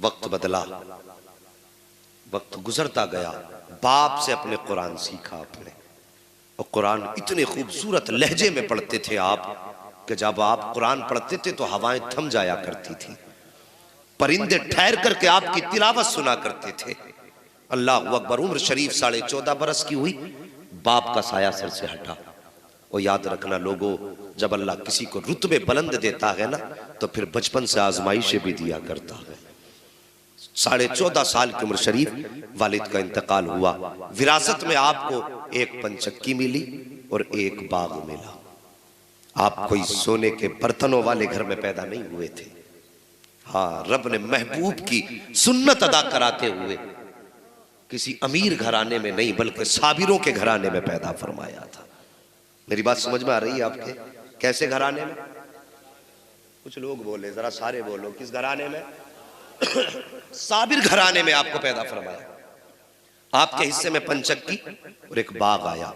वक्त बदला, वक्त गुजरता गया, बाप से अपने कुरान सीखा आपने, और कुरान इतने खूबसूरत लहजे में पढ़ते थे आप कि जब आप कुरान पढ़ते थे तो हवाएं थम जाया करती थी, परिंदे ठहर करके आपकी तिलावत सुना करते थे। अल्लाह अकबर। उम्र शरीफ 14.5 बरस की हुई, बाप का साया सर से हटा। और याद रखना लोगों, जब अल्लाह किसी को रुतबे बुलंद देता है ना, तो फिर बचपन से आजमाइशें भी दिया करता है। 14.5 साल की उम्र शरीफ वालिद का इंतकाल हुआ। विरासत में आपको एक पंचक्की मिली और एक बाग मिला। आप कोई सोने के बर्तनों वाले घर में पैदा नहीं हुए थे। हाँ, रब ने महबूब की सुन्नत अदा कराते हुए किसी अमीर घराने में नहीं बल्कि साबिरों के घराने में पैदा फरमाया था। मेरी बात समझ में आ रही है आपके? कैसे घराने में? कुछ लोग बोले, जरा सारे बोलो, किस घराने में? साबिर घराने में आपको पैदा फरमाया। आपके हिस्से में पंचक्की और एक बाग आया।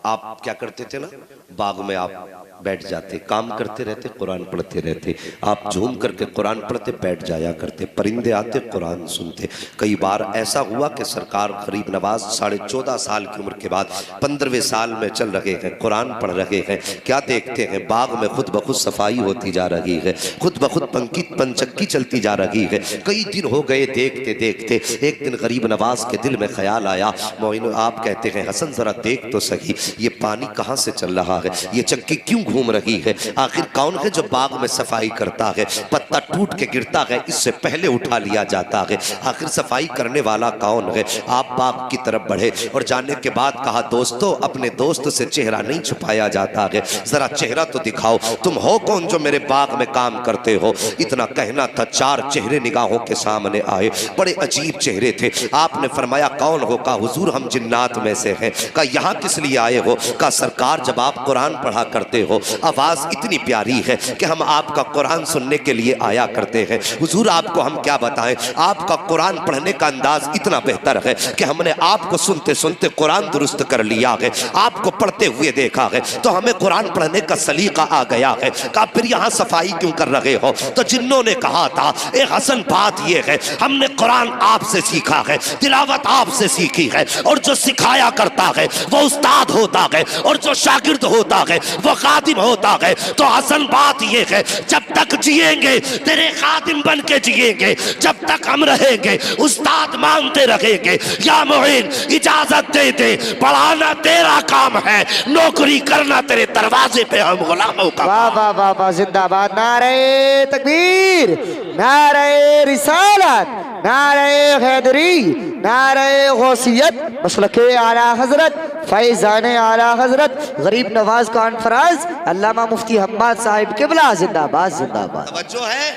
आप क्या करते थे ना, बाग में आप बैठ जाते, काम करते रहते, कुरान पढ़ते रहते। आप झूम करके कुरान पढ़ते, बैठ जाया करते, परिंदे आते, कुरान सुनते। कई बार ऐसा हुआ कि सरकार गरीब नवाज 14.5 साल की उम्र के बाद 15वें साल में चल रहे हैं, कुरान पढ़ रहे हैं। क्या देखते हैं, बाग में खुद ब खुद सफाई होती जा रही है, खुद ब खुद पंचक्की चलती जा रही है। कई दिन हो गए देखते देखते। एक दिन गरीब नवाज के दिल में ख्याल आया, मोइन आप कहते हैं हसन जरा देख तो सही, ये पानी कहाँ से चल रहा है, ये चक्की क्यों घूम रही है, आखिर कौन है जो बाग में सफाई करता है? पत्ता टूट के गिरता है, इससे पहले उठा लिया जाता है, आखिर सफाई करने वाला कौन है? आप बाग की तरफ बढ़े और जाने के बाद कहा, दोस्तों अपने दोस्त से चेहरा नहीं छुपाया जाता है, जरा चेहरा तो दिखाओ, तुम हो कौन जो मेरे बाग में काम करते हो? इतना कहना था, 4 चेहरे निगाहों के सामने आए, बड़े अजीब चेहरे थे। आपने फरमाया कौन हो? कहा हुजूर हम जिन्नात में से हैं। कहा यहाँ किस लिए आए हो? का सरकार जब आप कुरान पढ़ा करते हो, आवाज इतनी प्यारी है कि हम आपका कुरान सुनने के लिए आया करते हैं। हुजूर आपको हम क्या बताएं, आपका कुरान पढ़ने का अंदाज इतना बेहतर है कि हमने आपको सुनते सुनते कुरान दुरुस्त कर लिया है, आपको पढ़ते हुए देखा है तो हमें कुरान पढ़ने का सलीका आ गया है। कहा फिर यहाँ सफाई क्यों कर रहे हो? तो जिन्नों ने कहा था, एक हसन बात यह है, हमने कुरान आपसे सीखा है, तिलावत आपसे सीखी है, और जो सिखाया करता है वो उस्ताद होता है, और जो शागिर्द होता है वो खादिम होता है। तो हसन बात ये है, जब तक जिएंगे तेरे खादिम बन के जिएंगे, जब तक हम रहेंगे उस्ताद मानते रहेंगे। या मोइन इजाजत दे दे, पढ़ाना तेरा काम है, नौकरी करना तेरे दरवाजे पे हम गुलामों का। वाह वाह वाह वाह, जिंदाबाद। नारे तकबीर, नारे रिसालत, नारे हैदरी, नारे गौसियत, मसलके आला हजरत, फैजाने आला हजरत गरीब नवाज कॉन्फ्रेंस अल्लामा मुफ्ती हम्माद साहिब किबला जिंदाबाद जिंदाबाद। तवज्जो है,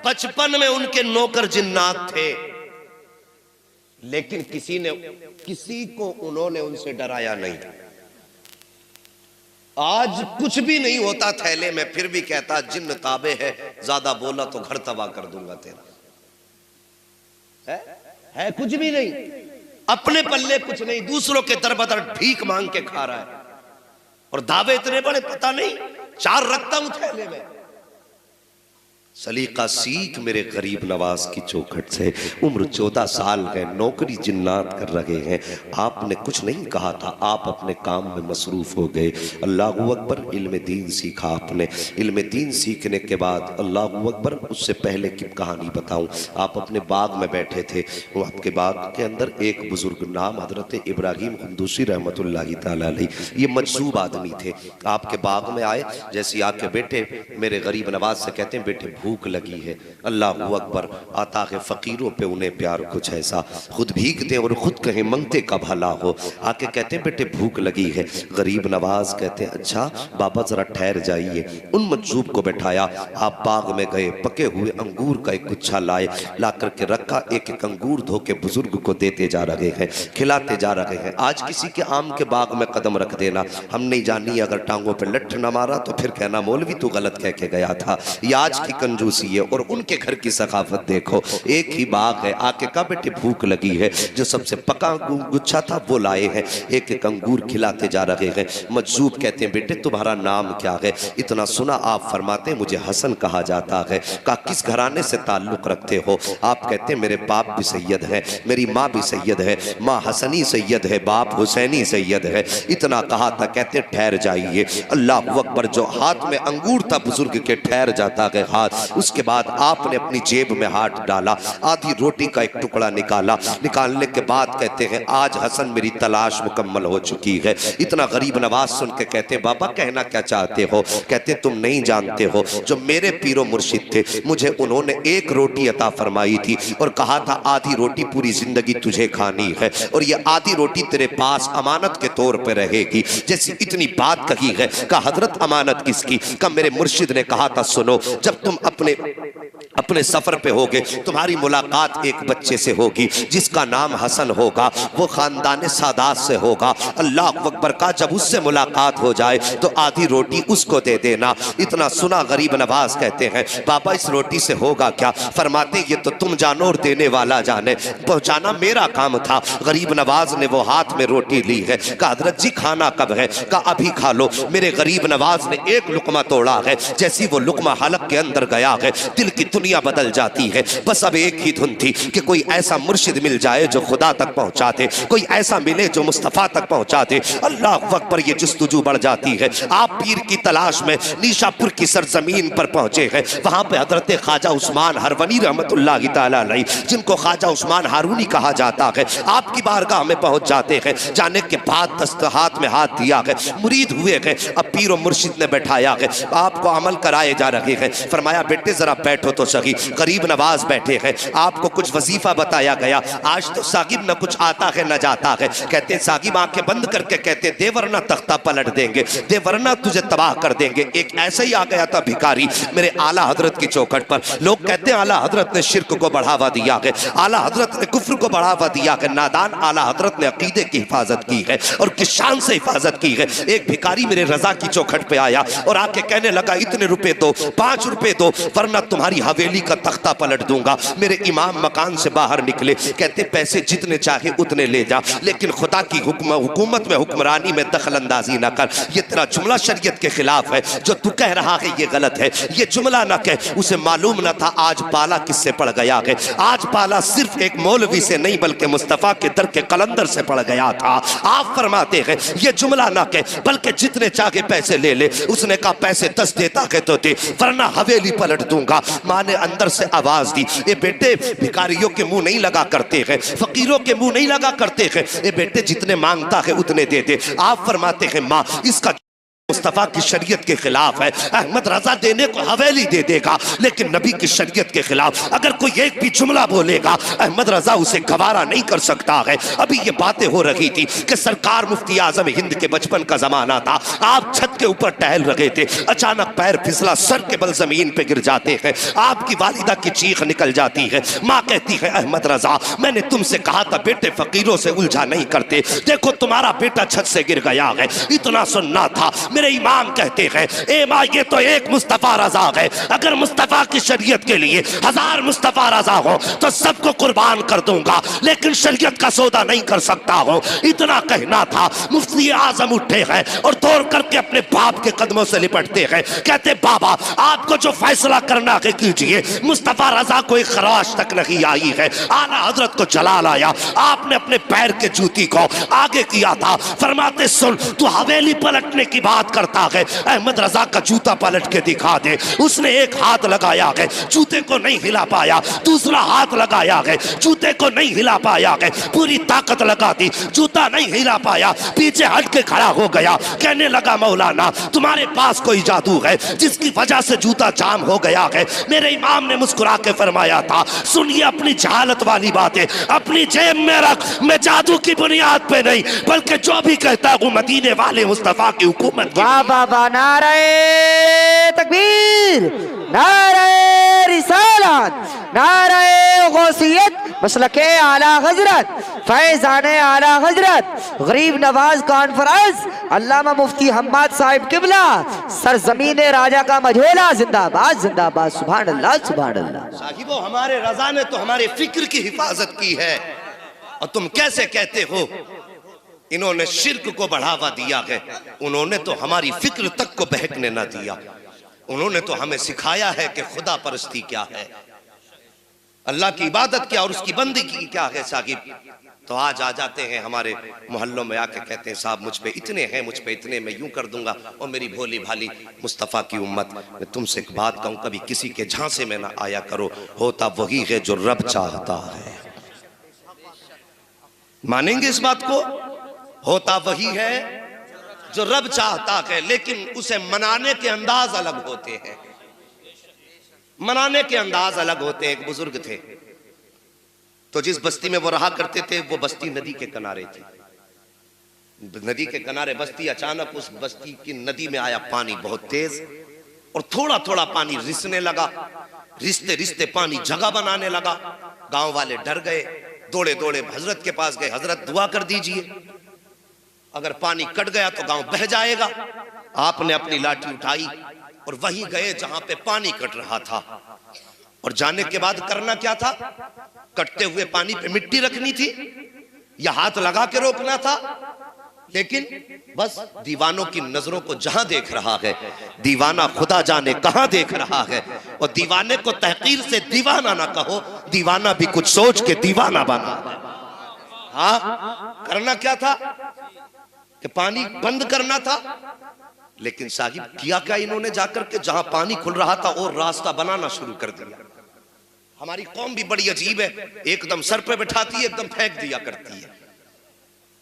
बचपन में उनके नौकर जिन्नात थे, लेकिन किसी को उन्होंने उनसे डराया नहीं। आज कुछ भी नहीं होता थैले में, फिर भी कहता जिन्न ताबे है, ज्यादा बोला तो घर तबाह कर दूंगा तेरा। है कुछ भी नहीं, अपने पल्ले कुछ नहीं, दूसरों के दरबदर भीख मांग के खा रहा है, और दावे इतने बड़े पता नहीं 4 रखता हूं थैले में। सलीका सीख मेरे गरीब नवाज की चौखट से। उम्र 14 साल है, नौकरी जिन्नात कर रहे हैं, आपने कुछ नहीं कहा था, आप अपने काम में मसरूफ हो गए। अल्लाहू अकबर, इल्म दीन सीखा आपने। इल्म दीन सीखने के बाद अल्लाहू अकबर, उससे पहले की कहानी बताऊं, आप अपने बाग में बैठे थे, वो आपके बाग के अंदर एक बुजुर्ग नाम हजरत इब्राहिम कुंदूसी रहमतुल्लाहि तआला अलैह, ये मजसूब आदमी थे, आपके बाग में आए। जैसे आके बेटे मेरे गरीब नवाज से कहते हैं, बेटे भूख लगी है। अल्लाहू अकबर, आता है फकीरों पे उन्हें प्यार कुछ ऐसा, खुद भीख दे और खुद कहें मंगते का भला हो। आके कहते हैं बेटे भूख लगी है। गरीब नवाज कहते हैं अच्छा बाबा जरा ठहर जाइए। उन मजूब को बैठाया, आप बाग में गए, पके हुए अंगूर का एक गुच्छा लाए, ला करके रखा, एक एक अंगूर धो के बुजुर्ग को देते जा रहे हैं, खिलाते जा रहे हैं। आज किसी के आम के बाग में कदम रख देना, हम नहीं जानी, अगर टांगों पे लठ न मारा तो फिर कहना मौलवी तू गलत कह के गया था। ये आज की कंजूसी है। और उनके घर की सकाफत देखो, एक ही बाग है, आके कहा बेटे भूख लगी है, जो सबसे पका गुच्छा था वो लाए हैं, एक एक अंगूर खिलाते जा रहे हैं। मजजूब कहते हैं बेटे तुम्हारा नाम क्या है? इतना सुना आप फरमाते हैं मुझे हसन कहा जाता है। कहा किस घराने से ताल्लुक रखते हो? आप कहते हैं मेरे बाप भी सैयद है, मेरी माँ भी सैयद है, माँ हसनी सैयद है, बाप हुसैनी सैयद है। इतना कहा था, कहते ठहर जाइए। अल्लाह अकबर, जो हाथ में अंगूर था बुजुर्ग के, ठहर जाता है हाथ। उसके बाद आपने अपनी जेब में हाथ डाला, आधी रोटी का एक टुकड़ा निकाला, निकालने के बाद कहते हैं आज हसन मेरी तलाश मुकम्मल हो चुकी है। इतना गरीब नवाज सुन के कहते हैं बाबा कहना क्या चाहते हो? कहते तुम नहीं जानते हो, जो मेरे पीरो मुर्शिद थे मुझे उन्होंने एक रोटी अता फरमाई थी और कहा था आधी रोटी पूरी जिंदगी तुझे खानी है और ये आधी रोटी तेरे पास अमानत के तौर पे रहेगी। जैसी इतनी बात कही है, कहा हजरत अमानत किसकी? कहा मेरे मुर्शिद ने कहा था सुनो, जब तुम अपने सफर पे होगे तुम्हारी मुलाकात एक बच्चे से होगी जिसका नाम हसन होगा, वो खानदान सादात से होगा। अल्लाह अकबर का जब उससे मुलाकात हो जाए तो आधी रोटी उसको दे देना। इतना सुना गरीब नवाज कहते हैं बाबा इस रोटी से होगा क्या? फरमाते ये तो तुम जानो और देने वाला जाने, पहुंचाना मेरा काम था। गरीब नवाज ने वो हाथ में रोटी ली है, कहा हजरत जी खाना कब है? कहा अभी खा लो। मेरे गरीब नवाज ने एक लुकमा तोड़ा है, जैसी वो लुकमा हलक के अंदर गया है दिल की दुनिया बदल जाती है। बस अब एक ही धुन थी कि कोई ऐसा मुर्शिद मिल जाए जो खुदा तक पहुंचा दे, कोई ऐसा मिले जो मुस्तफा तक पहुंचा दे। अल्लाह अकबर, ये जुस्तजू बढ़ जाती है। आप पीर की तलाश में नीशापुर की सरजमीन पर पहुंचे हैं। वहां पे हजरत ख्वाजा उस्मान हरवनी रहमतुल्लाह तआला अलैह, जिनको ख्वाजा उस्मान हारूनी कहा जाता है, आपकी बारगाह में पहुंच जाते हैं। जाने के बाद दस्त हाथ में हाथ दिया है, मुरीद हुए हैं। अब पीर और मुर्शिद ने बैठाया है, आपको अमल कराए जा रहे हैं। फरमाया बेटे जरा बैठो तो सही। गरीब नवाज बैठे हैं, आपको कुछ वजीफा बताया गया। आज तो साकिब न कुछ आता है न जाता है। कहते साकिब आंखें बंद करके कहते दे वरना तख्ता पलट देंगे, दे वरना तुझे तबाह कर देंगे। एक ऐसे ही आ गया था भिखारी मेरे आला हजरत की चौखट पर। लोग कहते हैं आला हजरत ने शिर्क को बढ़ावा दिया है, आला हजरत ने कुफ्र को बढ़ावा दिया है। नादान आला हजरत ने अकीदे की हिफाजत की है और किस शान से हिफाजत की है। एक भिखारी मेरे रजा की चौखट पे आया और आके कहने लगा इतने रुपए दो, 5 रुपए दो, वरना तुम्हारी हवेली का तख्ता पलट दूंगा। मेरे इमाम मकान से बाहर निकले, कहते पैसे जितने चाहे उतने ले जा, लेकिन खुदा की हुकूमत में हुक्मरानी में दखल अंदाजी ना कर। ये तेरा जुमला शरीयत के खिलाफ है, जो तू कह रहा है ये गलत है, ये जुमला ना कह। उसे मालूम ना था आज पाला किससे पड़ गया है। आज पाला सिर्फ एक मौलवी से नहीं बल्कि मुस्तफा के दर के कलंदर से पड़ गया था। आप फरमाते हैं ये जुमला ना कह, बल्कि जितने चाहे पैसे ले ले। उसने कहा पैसे 10 देता है तो दे, वरना हवेली पलट दूंगा। माँ ने अंदर से आवाज दी, ये बेटे भिखारियों के मुंह नहीं लगा करते हैं, फकीरों के मुंह नहीं लगा करते हैं। ये बेटे जितने मांगता है उतने दे दे। आप फरमाते हैं माँ इसका मुस्तफा की शरीयत के खिलाफ है। अहमद रजा देने को हवेली दे देगा, लेकिन नबी की शरीयत के खिलाफ अगर कोई एक भी जुमला बोलेगा अहमद रजा उसे गवारा नहीं कर सकता है। अभी ये बातें हो रही थी कि सरकार मुफ्ती आजम हिंद के बचपन का जमाना था। आप छत के ऊपर टहल रहे थे, अचानक पैर फिसला, सर के बल जमीन पे गिर जाते हैं। आपकी वालिदा की चीख निकल जाती है। माँ कहती है अहमद रजा मैंने तुमसे कहा था बेटे फकीरों से उलझा नहीं करते, देखो तुम्हारा बेटा छत से गिर गया है। इतना सुनना था। मेरे इमाम कहते हैं ए माँ ये तो एक मुस्तफा रजा है, अगर मुस्तफा की शरीयत के लिए 1000 मुस्तफा रजा हो तो सबको कुर्बान कर दूंगा, लेकिन शरीयत का सौदा नहीं कर सकता हो। इतना कहना था। मुफ्ती आजम उठे हैं और तोड़ करके अपने बाप के कदमों से लिपटते हैं। कहते बाबा आपको जो फैसला करना है कीजिए। मुस्तफा रजा को एक खराश तक नहीं आई है, आला हजरत को जलाल आया। आपने अपने पैर के जूती को आगे किया था। फरमाते सुन तू हवेली पलटने की बात करता है, अहमद रजा का जूता पलट के दिखा दे। उसने एक हाथ लगाया है, जूते को नहीं हिला पाया, दूसरा हाथ लगाया है, जूते को नहीं हिला पाया है, पूरी ताकत लगा दी, जूता नहीं हिला पाया, पीछे हट के खड़ा हो गया। कहने लगा मौलाना तुम्हारे पास कोई जादू है जिसकी वजह से जूता जाम हो गया है। मेरे इमाम ने मुस्कुरा के फरमाया था सुनिए अपनी जहालत वाली बातें अपनी जेब में रख, मैं जादू की बुनियाद पे नहीं बल्कि जो भी कहता हूँ मदीने वाले मुस्तफा की हुकूमत। वाह बाबा, नारे तकबीर, नारे रिसालत, नारे गौसियत, मसलके आला हजरत फैजान आला हजरत गरीब नवाज कॉन्फ्रेंस अल्लामा मुफ्ती हम्माद साहिब किबला सरजमीन राजा का मझोला जिंदाबाद जिंदाबाद। सुभान अल्लाह सुभान अल्लाह। साहिबो हमारे रजा ने तो हमारे फिक्र की हिफाजत की है और तुम कैसे कहते हो इन्होंने शिर्क को बढ़ावा दिया है। उन्होंने तो हमारी फिक्र तक को बहकने ना दिया। उन्होंने तो हमें सिखाया है कि खुदा परस्ती क्या है, अल्लाह की इबादत क्या और उसकी बंदगी क्या है। साहिब तो आज आ जाते हैं हमारे मोहल्लों में आके कहते हैं साहब मुझ पे इतने हैं, मुझ पे इतने मैं यूं कर दूंगा। और मेरी भोली भाली मुस्तफ़ा की उम्मत, मैं तुमसे एक बात कहूं, कभी किसी के झांसे में ना आया करो। होता वही है जो रब चाहता है। मानेंगे इस बात को? होता वही है जो रब चाहता है, लेकिन उसे मनाने के अंदाज अलग होते हैं। मनाने के अंदाज अलग होते हैं। एक बुजुर्ग थे तो जिस बस्ती में वो रहा करते थे वो बस्ती नदी के किनारे थी। नदी के किनारे बस्ती, अचानक उस बस्ती की नदी में आया पानी बहुत तेज और थोड़ा थोड़ा पानी रिसने लगा। रिश्ते रिश्ते पानी जगह बनाने लगा। गांव वाले डर गए, दौड़े दौड़े हजरत के पास गए, हजरत दुआ कर दीजिए, अगर पानी कट गया तो गांव बह जाएगा। आपने अपनी लाठी उठाई और वहीं गए जहां पे पानी कट रहा था। और जाने के बाद करना क्या था? कटते हुए पानी पे मिट्टी रखनी थी या हाथ लगा के रोकना था। लेकिन बस दीवानों की नजरों को जहां देख रहा है, दीवाना खुदा जाने कहां देख रहा है। और दीवाने को तहकीर से दीवाना ना कहो, दीवाना भी कुछ सोच के दीवाना बना। हाँ, करना क्या था कि पानी बंद करना था। लेकिन साहिब किया क्या इन्होंने? जाकर के जहां पानी खुल रहा था और रास्ता बनाना शुरू कर दिया। हमारी कौम भी बड़ी अजीब है, एकदम सर पे बैठाती है, एकदम फेंक दिया करती है।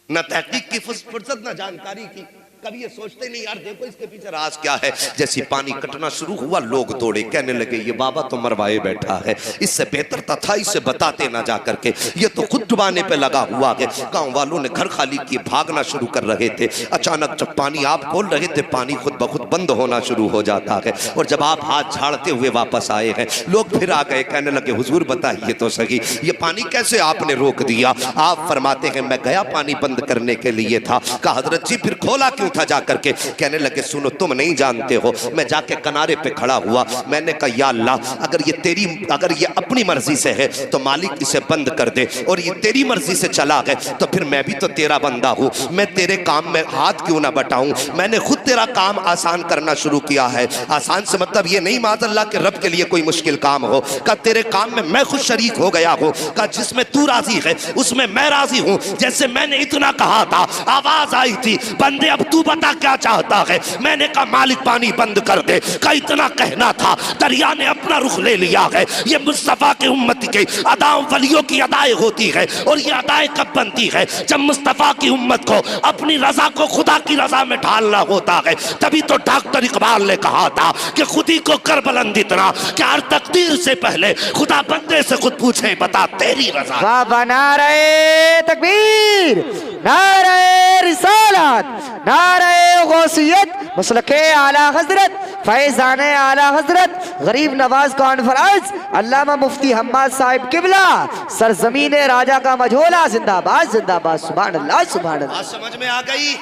न तहकीक की फुर्सत न जानकारी की। कभी ये सोचते नहीं यार देखो इसके पीछे राज क्या है। जैसे पानी कटना शुरू हुआ लोग दौड़े, कहने लगे ये बाबा तो मरवाए बैठा है, इससे बेहतर था इसे बताते ना जा करके, ये तो खुद डुबाने पे लगा हुआ है। गांव वालों ने घर खाली किए, भागना शुरू कर रहे थे। अचानक जब पानी आप खोल रहे थे, पानी खुद ब खुद बंद होना शुरू हो जाता है। और जब आप हाथ झाड़ते हुए वापस आए हैं, लोग फिर आ गए, कहने लगे हुजूर बताइए तो सही ये पानी कैसे आपने रोक दिया? आप फरमाते हैं मैं गया पानी बंद करने के लिए था। कहा हजरत जी फिर खोला क्यों था जाकर के? कहने लगे सुनो तुम नहीं जानते हो, मैं जाके किनारे पे खड़ा हुआ, मैंने कहा या अल्लाह अगर ये अपनी मर्जी से है तो मालिक इसे बंद कर दे, और ये तेरी मर्जी से चला गए तो फिर मैं भी तो तेरा बंदा हूं, मैं तेरे काम में हाथ क्यों ना बटाऊं? मैंने खुद तेरा काम आसान करना शुरू किया है। आसान से मतलब ये नहीं माज़अल्लाह के रब के लिए कोई मुश्किल काम हो। का तेरे काम में मैं खुद शरीक हो गया हूं। का जिसमें तू राजी है उसमें मैं राजी हूं। जैसे मैंने इतना कहा था, आवाज आई थी बंदे अब तू बता क्या चाहता है? मैंने कहा मालिक पानी बंद कर दे। का इतना कहना था, दरिया ने अपना रुख ले लिया है। ये मुस्तफा के उम्मत के अदाओं वलियों की अदाएं होती है, और ये अदाएं कब बनती है? जब मुस्तफा की उम्मत को अपनी रजा को खुदा की रजा में ढालना होता है। तभी तो डॉक्टर इकबाल ने कहा था कि खुदी को कर बुलंद इतना कि हर तकदीर से पहले खुदा बंदे से खुद पूछे बता तेरी रजा। वाह, नारे तकबीर, नारे रिसालत, नारे गौसियत, मसलके आला हजरत फैजान आला हजरत गरीब नवाज कॉन्फ्रेंस अल्लामा मुफ्ती हम्माद साहिब किबला सरजमीन राजा का मझोला जिंदाबाद जिंदाबाद। सुभान अल्लाह सुभान अल्लाह। समझ में आ गई?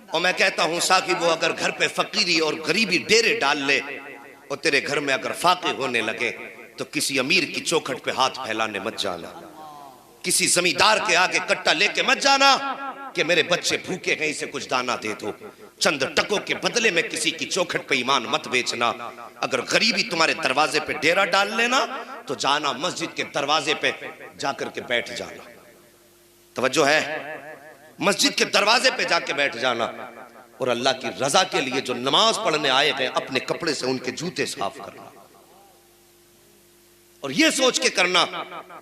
और मैं कहता हूं साकिब वो अगर घर पे फकीरी और गरीबी डेरे डाल ले और तेरे घर में अगर फाके होने लगे तो किसी अमीर की चौखट पे हाथ फैलाने मत जाना, किसी जमींदार के आगे कट्टा लेके मत जाना कि मेरे बच्चे भूखे हैं इसे कुछ दाना दे दो। चंद टकों के बदले में किसी की चौखट पे ईमान मत बेचना। अगर गरीबी तुम्हारे दरवाजे पे डेरा डाल लेना तो जाना मस्जिद के दरवाजे पे जाकर के बैठ जाना। तवज्जो है? मस्जिद के दरवाजे पे जाके बैठ जाना और अल्लाह की रजा के लिए जो नमाज पढ़ने आए हैं अपने कपड़े से उनके जूते साफ करना, और ये सोच के करना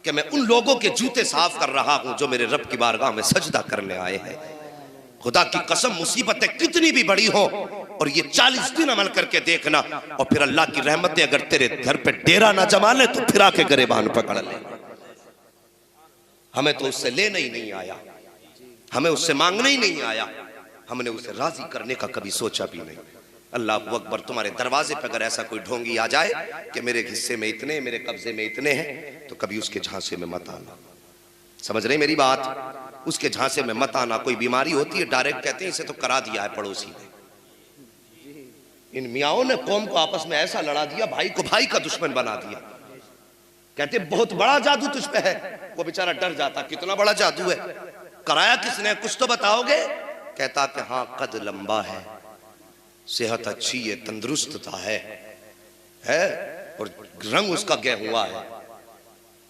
कि मैं उन लोगों के जूते साफ कर रहा हूं जो मेरे रब की बारगाह में सजदा करने आए हैं। खुदा की कसम मुसीबतें कितनी भी बड़ी हो और ये 40 दिन अमल करके देखना, और फिर अल्लाह की रहमतें अगर तेरे घर पे डेरा ना जमा ले तो फिर आके गरेबान पकड़ ले। हमें तो उससे लेना ही नहीं आया, हमें उससे मांगना ही नहीं आया, हमने उसे राजी करने का कभी सोचा भी नहीं। अल्लाह अकबर, तुम्हारे दरवाजे पर अगर ऐसा कोई ढोंगी आ जाए कि मेरे हिस्से में इतने, मेरे कब्जे में इतने हैं, तो कभी उसके झांसे में मत आना। समझ रहे मेरी बात? उसके झांसे में मत आना। कोई बीमारी होती है डायरेक्ट कहते हैं इसे तो करा दिया है पड़ोसी ने। इन मियाओं ने कौम को आपस में ऐसा लड़ा दिया, भाई को भाई का दुश्मन बना दिया। कहते बहुत बड़ा जादू तुझ पे है। वो बेचारा डर जाता, कितना बड़ा जादू है, कराया किसने, कुछ तो बताओगे? कहता कि हाँ, कद लंबा है, सेहत अच्छी है, तंदुरुस्तता है और रंग उसका गेहुआ है।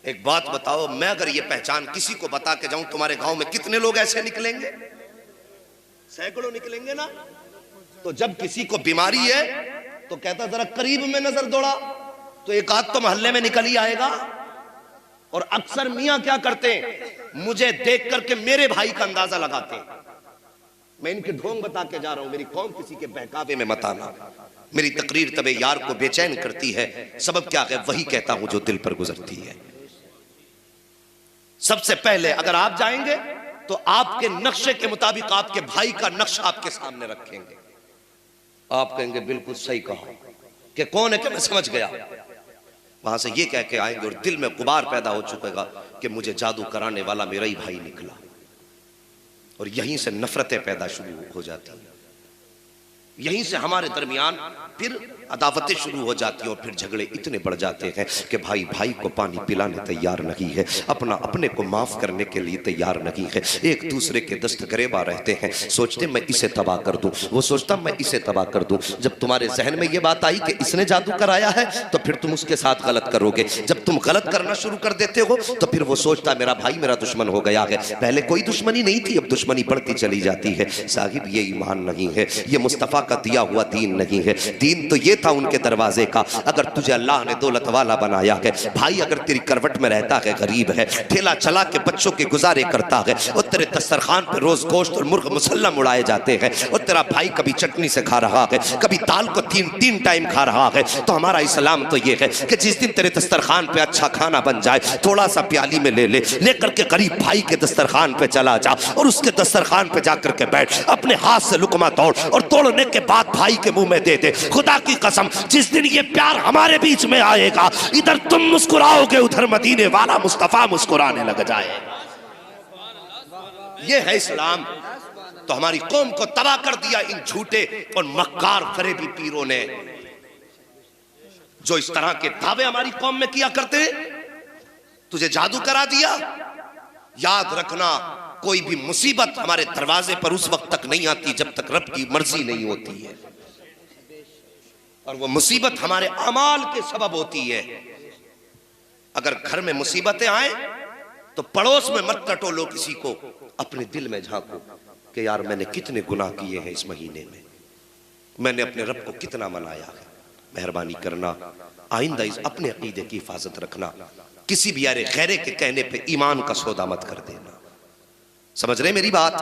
एक बात बताओ, मैं अगर ये पहचान किसी को बता के जाऊं, तुम्हारे गांव में कितने लोग ऐसे निकलेंगे? सैकड़ों निकलेंगे ना। तो जब किसी को बीमारी है तो कहता जरा करीब में नजर दौड़ा, तो एक आध तो मोहल्ले में निकल ही आएगा। और अक्सर मियां क्या करते हैं, मुझे देख करके मेरे भाई का अंदाजा लगाते हैं। मैं इनके ढोंग बता के जा रहा हूं, मेरी कौम किसी के बहकावे में मत आना। मेरी तकरीर तबे यार को बेचैन करती है, सबब क्या है, वही कहता हूं जो दिल पर गुजरती है। सबसे पहले अगर आप जाएंगे तो आपके नक्शे के मुताबिक आपके भाई का नक्शा आपके सामने रखेंगे। आप कहेंगे बिल्कुल सही कहा, कि कौन है, कि मैं समझ गया। वहां से ये कह के आएंगे और दिल में गुबार पैदा हो चुकेगा कि मुझे जादू कराने वाला मेरा ही भाई निकला। और यहीं से नफरतें पैदा शुरू हो जाती हैं, यहीं से हमारे दरमियान फिर अदावतें शुरू हो जाती हैं और फिर झगड़े इतने बढ़ जाते हैं कि भाई भाई को पानी पिलाने तैयार नहीं है, अपना अपने को माफ करने के लिए तैयार नहीं है, एक दूसरे के दस्तगरेबा रहते हैं, सोचते मैं इसे तबाह कर दूं, वो सोचता मैं इसे तबाह कर दूं। जब तुम्हारे जहन में ये बात आई कि इसने जादू कराया है तो फिर तुम उसके साथ गलत करोगे। जब तुम गलत करना शुरू कर देते हो तो फिर वो सोचता मेरा भाई मेरा दुश्मन हो गया है। पहले कोई दुश्मनी नहीं थी, अब दुश्मनी बढ़ती चली जाती है। साहिब ये ईमान नहीं है, ये मुस्तफ़ा का दिया हुआ दीन नहीं है। दीन तो ये था उनके दरवाजे का। अगर तुझे अल्लाह ने दौलत वाला बनाया है, भाई अगर तेरी करवट में रहता है, गरीब है, ठेला चला के बच्चों के गुजारे करता है, और तेरे दस्तरखान पे रोज गोश्त और मुर्ग मुसल्लम उड़ाए जाते हैं, और तेरा भाई कभी चटनी से खा रहा है, कभी दाल को तीन टाइम खा रहा है, तो हमारा इस्लाम तो ये है कि जिस दिन तेरे दस्तरखान पे अच्छा खाना बन जाए, थोड़ा सा प्याली में लेकर के गरीब भाई के दस्तरखान पे चला जा और उसके दस्तरखान पे जाकर के बैठ, अपने हाथ से लुकमा तोड़ और तोड़ने के बाद भाई के मुंह में दे दे। खुदा की कसम जिस दिन ये प्यार हमारे बीच में आएगा, इधर तुम मुस्कुराओगे, उधर मदीने वाला मुस्तफा मुस्कुराने लग जाएगा। ये है इस्लाम। तो हमारी कौम को तबाह कर दिया इन झूठे और मक्कार फरेबी पीरों ने, जो इस तरह के दावे हमारी कौम में किया करते। तुझे जादू करा दिया, याद रखना कोई भी मुसीबत हमारे दरवाजे पर उस वक्त तक नहीं आती जब तक रब की मर्जी नहीं होती है, और वो मुसीबत हमारे अमाल के सबब होती है। अगर घर में मुसीबतें आए तो पड़ोस में मत टटोलो किसी को, अपने दिल में झांको कि यार मैंने कितने गुनाह किए हैं इस महीने में, मैंने अपने रब को कितना मनाया है। मेहरबानी करना आइंदा इस अपने अकीदे की हिफाजत रखना, किसी भी यारे खैरे के कहने पे ईमान का सौदा मत कर देना। समझ रहे मेरी बात?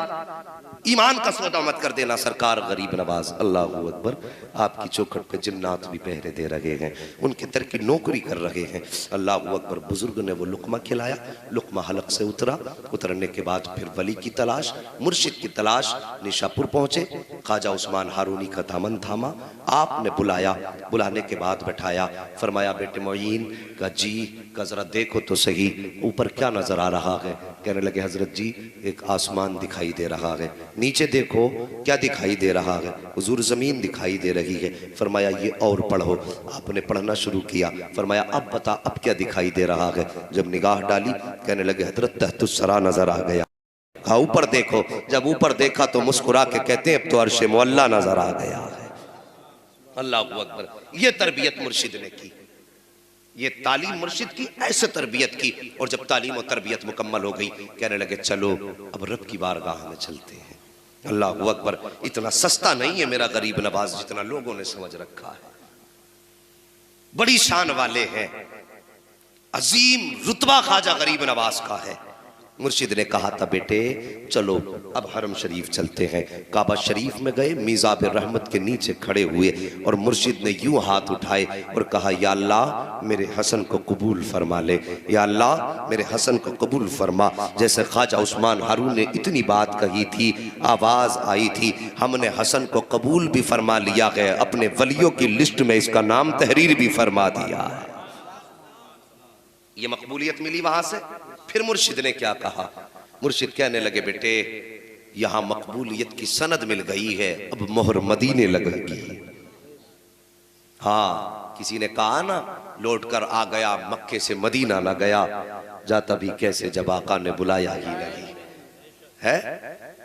ईमान का सौदा मत कर देना। सरकार गरीब नवाज अल्लाह अकबर आपकी चौखट पे जिन्नात भी पहरे दे रहे हैं, उनके तर की नौकरी कर रहे हैं। अल्लाह अकबर बुजुर्ग ने वो लुकमा खिलाया, लुकमा हलक से उतरा, उतरने के बाद फिर वली की तलाश, मुर्शिद की तलाश। निशापुर पहुंचे, ख्वाजा उस्मान हारूनी का दामन थामा, आपने बुलाया, बुलाने के बाद बैठाया, फरमाया बेटे मोइन का जी का जरा देखो तो सही ऊपर क्या नजर आ रहा है। कहने लगे हजरत जी एक आसमान दिखाई दे रहा है। नीचे देखो क्या दिखाई दे रहा है। हुजूर जमीन दिखाई दे रही है। फरमाया ये और पढ़ो। आपने पढ़ना शुरू किया। फरमाया अब बता अब क्या दिखाई दे रहा है। जब निगाह डाली कहने लगे हजरत तहतुस्सरा नजर आ गया। कहा ऊपर देखो। जब ऊपर देखा तो मुस्कुरा के कहते हैं अब तो अर्श मुअल्ला नजर आ गया है। अल्लाह अकबर। ये तरबियत मुर्शिद ने की, ये तालीम मुर्शिद की, ऐसे तरबियत की। और जब तालीम और तरबियत मुकम्मल हो गई कहने लगे चलो अब रब की बारगाह में चलते हैं। अल्लाह अकबर। इतना सस्ता नहीं है मेरा गरीब नवाज जितना लोगों ने समझ रखा है। बड़ी शान वाले हैं, अजीम रुतबा ख्वाजा गरीब नवाज का है। मुर्शिद ने कहा था बेटे चलो अब हरम शरीफ चलते हैं। काबा शरीफ में गए, मीज़ाब रहमत के नीचे खड़े हुए और मुर्शिद ने यूं हाथ उठाए और कहा या अल्लाह मेरे हसन को कबूल फरमा ले, या अल्लाह मेरे हसन को कबूल फरमा। जैसे ख्वाजा उस्मान हारून ने इतनी बात कही थी, आवाज़ आई थी, हमने हसन को कबूल भी फरमा लिया है, अपने वलियों की लिस्ट में इसका नाम तहरीर भी फरमा दिया है। ये मकबूलियत मिली वहां से। फिर मुर्शिद ने क्या कहा? मुर्शिद कहने लगे बेटे यहां मकबूलियत की सनद मिल गई है, अब मोहर मदीने लगेगी। हाँ, किसी ने कहा ना लौट कर आ गया मक्के से मदीना ना गया, जाता भी कैसे जब आका ने बुलाया ही नहीं है।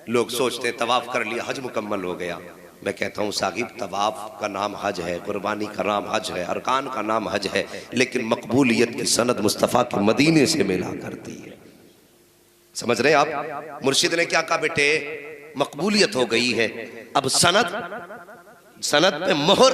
लोग सोचते तवाफ कर लिया हज मुकम्मल हो गया। मैं कहता हूँ साहिब तवाफ का नाम हज है, कुर्बानी का नाम हज है, अरकान का नाम हज है, लेकिन मकबूलियत की सनद मुस्तफ़ा के मदीने से मिला करती है। समझ रहे आप? मुर्शिद ने क्या कहा बेटे मकबूलियत हो गई है, अब सनद पे मोहर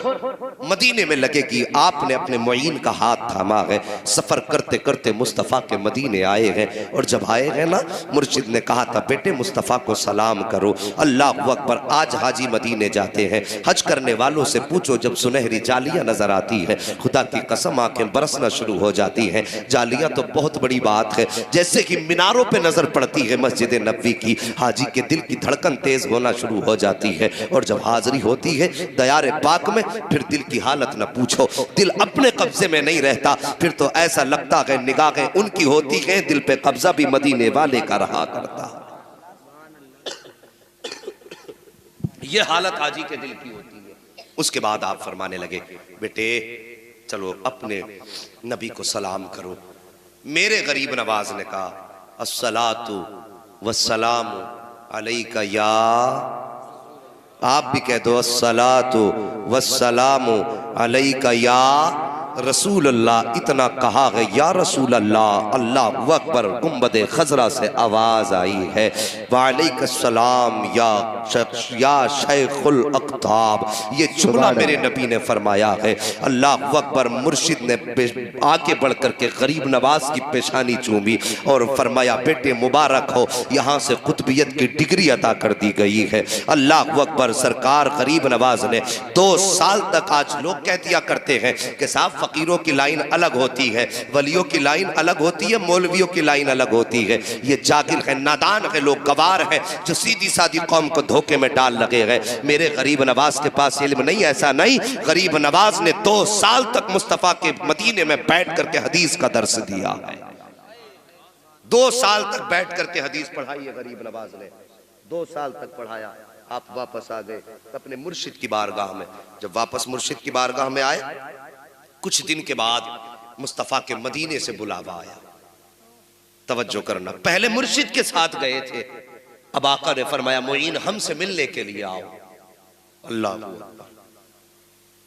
मदीने में लगेगी। आपने अपने मुईन का हाथ थामा है, सफर करते करते मुस्तफ़ा के मदीने आए हैं और जब आए हैं ना मुर्शिद ने कहा था बेटे मुस्तफ़ा को सलाम करो। अल्लाह अकबर। आज हाजी मदीने जाते हैं, हज करने वालों से पूछो जब सुनहरी जालियां नजर आती है खुदा की कसम आंखें बरसना शुरू हो जाती हैं। जालियां तो बहुत बड़ी बात है, जैसे कि मीनारों पे नजर पड़ती है मस्जिद नबवी की, हाजी के दिल की धड़कन तेज होना शुरू हो जाती है और जब हाजिरी होती है दयारे पाक में फिर दिल की हालत न पूछो। दिल अपने कब्जे में नहीं रहता, फिर तो ऐसा लगता है निगाहें उनकी होती हैं, दिल पे कब्जा भी मदीने वाले का रहा करता। ये हालत हाजी के दिल की होती है। उसके बाद आप फरमाने लगे बेटे चलो अपने नबी को सलाम करो। मेरे गरीब नवाज ने कहा अस्सलातु वस्सलामु अलैका या, आप भी कह दो अस्सलातु वस्सलामु अलैका या रसूल अल्लाह। इतना कहा है या रसूल अल्लाह, अल्लाह अकबर। गुंबदे खजरा से आवाज आई है वालेकुमुस्सलाम या शेखुल अख्ताब। ये जुमला मेरे नबी ने फरमाया है। अल्लाह अकबर। मुर्शिद ने आगे बढ़ करके गरीब नवाज की पेशानी चूमी और फरमाया बेटे मुबारक हो, यहाँ से कुतुबियत की डिग्री अता कर दी गई है। अल्लाह अकबर। सरकार गरीब नवाज ने 2 साल तक, आज लोग कह दिया करते हैं कि साहब फकीरों की लाइन अलग होती है, वलियों की लाइन अलग होती है, मौलवियों की लाइन अलग होती है। ये जागिर है, नादान है, लोग गवार हैं जो सीधी सादी कौम को धोखे में डाल लगे हैं। मेरे गरीब नवाज के पास इल्म नहीं, ऐसा नहीं। गरीब नवाज ने 2 साल तक मुस्तफ़ा के मदीने में बैठ करके हदीस का दर्स दिया है। 2 साल तक बैठ करके हदीस पढ़ाई है गरीब नवाज ने, 2 साल तक पढ़ाया। आप वापस आ गए अपने मुर्शिद की बारगाह में। जब वापस मुर्शिद की बारगाह में आए कुछ दिन के बाद मुस्तफ़ा के मदीने से बुलावा आया। तवज्जो करना, पहले मुर्शिद के साथ गए थे, अब आका ने फरमाया मुईन हमसे मिलने के लिए आओ। अल्लाह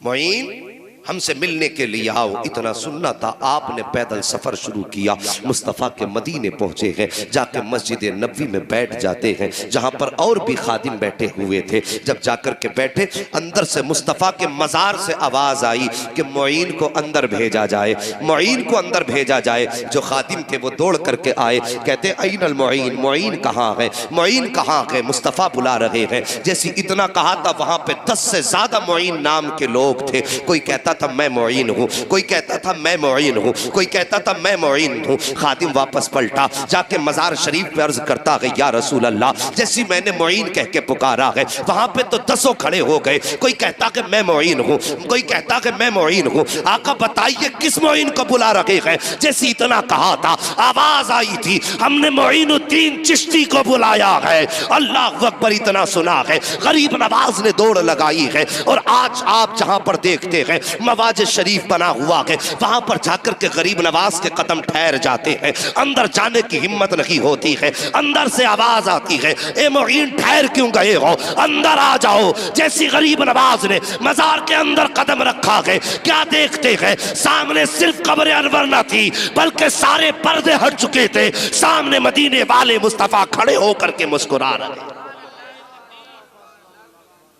मुईन हमसे मिलने के लिए आओ। इतना सुनना था, आपने पैदल सफर शुरू किया, मुस्तफ़ा के मदीने पहुंचे हैं, जाके मस्जिद नबवी में बैठ जाते हैं जहां पर और भी खादिम बैठे हुए थे। जब जाकर के बैठे, अंदर से मुस्तफ़ा के मज़ार से आवाज आई कि मुईन को अंदर भेजा जाए, मुईन को अंदर भेजा जाए। जो खादिम थे वो दौड़ करके आए, कहते ऐनल मुईन, मुईन कहाँ है, मुईन कहाँ है, मुस्तफ़ा बुला रहे हैं। जैसे इतना कहा था वहां पे 10 से ज्यादा मुईन नाम के लोग थे। कोई कहता था मैं मुईन हूँ, कोई कहता था मैं मुईन हूँ, कोई कहता था मैं मुईन हूँ। खादिम वापस पलटा, जाके मज़ार शरीफ पे अर्ज करता है या रसूल अल्लाह, जैसी मैंने मुईन कह के पुकारा है वहां पे तो 10 खड़े हो गए। कोई कहता कि मैं मुईन हूँ, कोई कहता कि मैं मुईन हूँ। आका बताइए किस मुईन को बुला रखे हैं? जैसी इतना कहा था आवाज आई थी हमने मुईनुद्दीन चिश्ती को बुलाया है। अल्लाह अकबर। इतना सुना है, गरीब नवाज ने दौड़ लगाई है। और आज आप जहां पर देखते हैं नवाज शरीफ बना हुआ है, वहां पर जाकर के गरीब नवाज के कदम ठहर जाते हैं। अंदर जाने की हिम्मत नहीं होती है। अंदर से आवाज आती है ए मुईन ठहर क्यों गए हो, अंदर आ जाओ। जैसी गरीब नवाज ने मजार के अंदर कदम रखा है, क्या देखते हैं? सामने सिर्फ कब्र अनवर न थी बल्कि सारे पर्दे हट चुके थे। सामने मदीने वाले मुस्तफा खड़े होकर के मुस्कुरा रहे।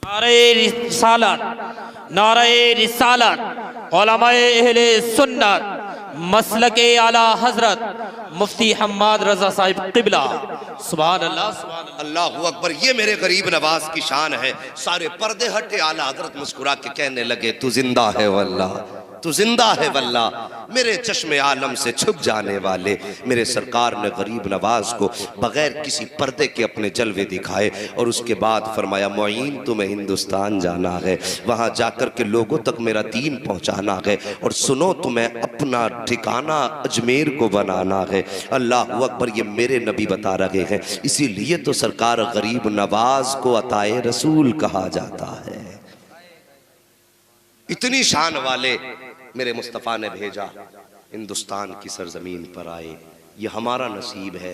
नारे रिसालत, नारे रिसालत, उलमाए अहले सुन्नत, मसलके आला हजरत मुफ्ती हम्माद रजा साहिब किबला। सुभान अल्लाह, सुभान अल्लाह। अल्लाहु अकबर। ये मेरे गरीब नवाज की शान है। सारे पर्दे हटे, आला हजरत मुस्कुरा के कहने लगे तू जिंदा है वल्लाह, तू जिंदा है वल्लाह। मेरे चश्मे आलम से छुप जाने वाले मेरे सरकार ने गरीब नवाज को बगैर किसी पर्दे के अपने जलवे दिखाए और उसके बाद फरमाया मुईन तुम्हें हिंदुस्तान जाना है, वहां जाकर के लोगों तक मेरा दीन पहुंचाना है और सुनो तुम्हें अपना ठिकाना अजमेर को बनाना है। अल्लाह अकबर। ये मेरे नबी बता रहे हैं, इसीलिए तो सरकार गरीब नवाज को अताए रसूल कहा जाता है। इतनी शान वाले मेरे मुस्तफ़ा ने भेजा, हिंदुस्तान की सरजमीन पर आए। ये हमारा नसीब है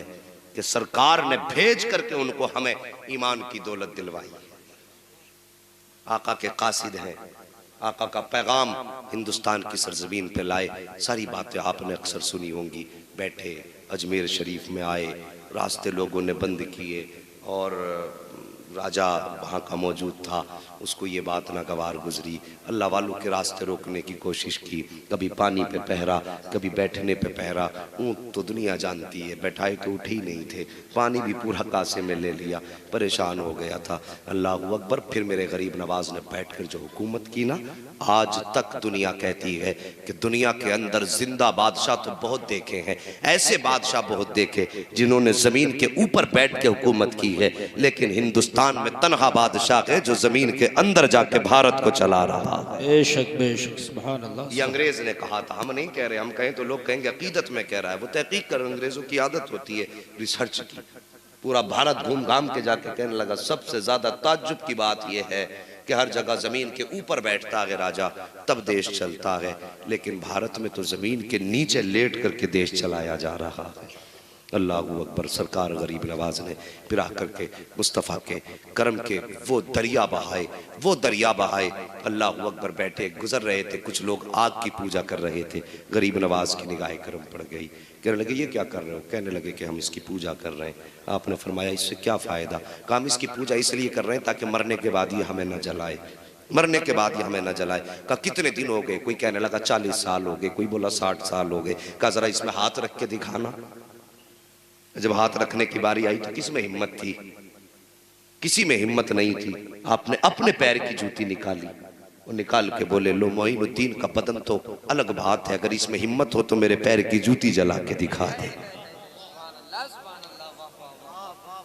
कि सरकार ने भेज करके उनको हमें ईमान की दौलत दिलवाई। आका के कासिद हैं, आका का पैगाम हिंदुस्तान की सरजमीन पे लाए। सारी बातें आपने अक्सर सुनी होंगी। बैठे अजमेर शरीफ में आए, रास्ते लोगों ने बंद किए और राजा वहाँ का मौजूद था, उसको ये बात नागवार गुजरी। अल्लाह वालों के रास्ते रोकने की कोशिश की, कभी पानी पे पहरा, कभी बैठने पे पहरा। ऊँट तो दुनिया जानती है, बैठाए तो उठे ही नहीं थे, पानी भी पूरा कासे में ले लिया, परेशान हो गया था। अल्लाह अकबर। फिर मेरे गरीब नवाज ने बैठ कर जो हुकूमत की ना, आज तक दुनिया कहती है कि दुनिया के अंदर जिंदा बादशाह तो बहुत देखे हैं, ऐसे बादशाह बहुत देखे जिन्होंने जमीन के ऊपर बैठ के हुकूमत की है, लेकिन हिंदुस्तान में तनहा बादशाह है जो जमीन के अंदर जाके भारत को चला रहा है। बेशक बेशक, सुभान अल्लाह। ये अंग्रेज ने कहा था, हम नहीं कह रहे। हम कहें तो लोग कहेंगे अकीदत में कह रहा है, वो तहकीक कर। अंग्रेजों की आदत होती है रिसर्च की। पूरा भारत घूम घाम के जाके कहने लगा सबसे ज्यादा ताज्जुब की बात यह है कि हर जगह जमीन के ऊपर बैठता है राजा, तब देश चलता है, लेकिन भारत में तो जमीन के नीचे लेट करके देश चलाया जा रहा है। अल्लाह अकबर। सरकार गरीब नवाज ने फिर आकर के मुस्तफ़ा के करम के वो दरिया बहाए, वो दरिया बहाए। अल्लाह अकबर। बैठे गुजर रहे थे, कुछ लोग आग की पूजा कर रहे थे। गरीब नवाज की निगाह करम पड़ गई, कहने लगे ये क्या कर रहे हो? कहने लगे कि हम इसकी पूजा कर रहे हैं। आपने फरमाया इससे क्या फ़ायदा? कहा हम इसकी पूजा इसलिए कर रहे हैं ताकि मरने के बाद ये हमें न जलाए, मरने के बाद ये हमें न जलाए। कहा कितने दिन हो गए? कोई कहने लगा 40 साल हो गए, कोई बोला 60 साल हो गए। कहा जरा इसमें हाथ रख के दिखाना। जब हाथ रखने की बारी आई तो किस में हिम्मत थी? किसी में हिम्मत नहीं थी। आपने अपने पैर की जूती निकाली और निकाल के बोले लो मोइनुद्दीन का बदन तो अलग बात है, अगर इसमें हिम्मत हो तो मेरे पैर की जूती जला के दिखा दे,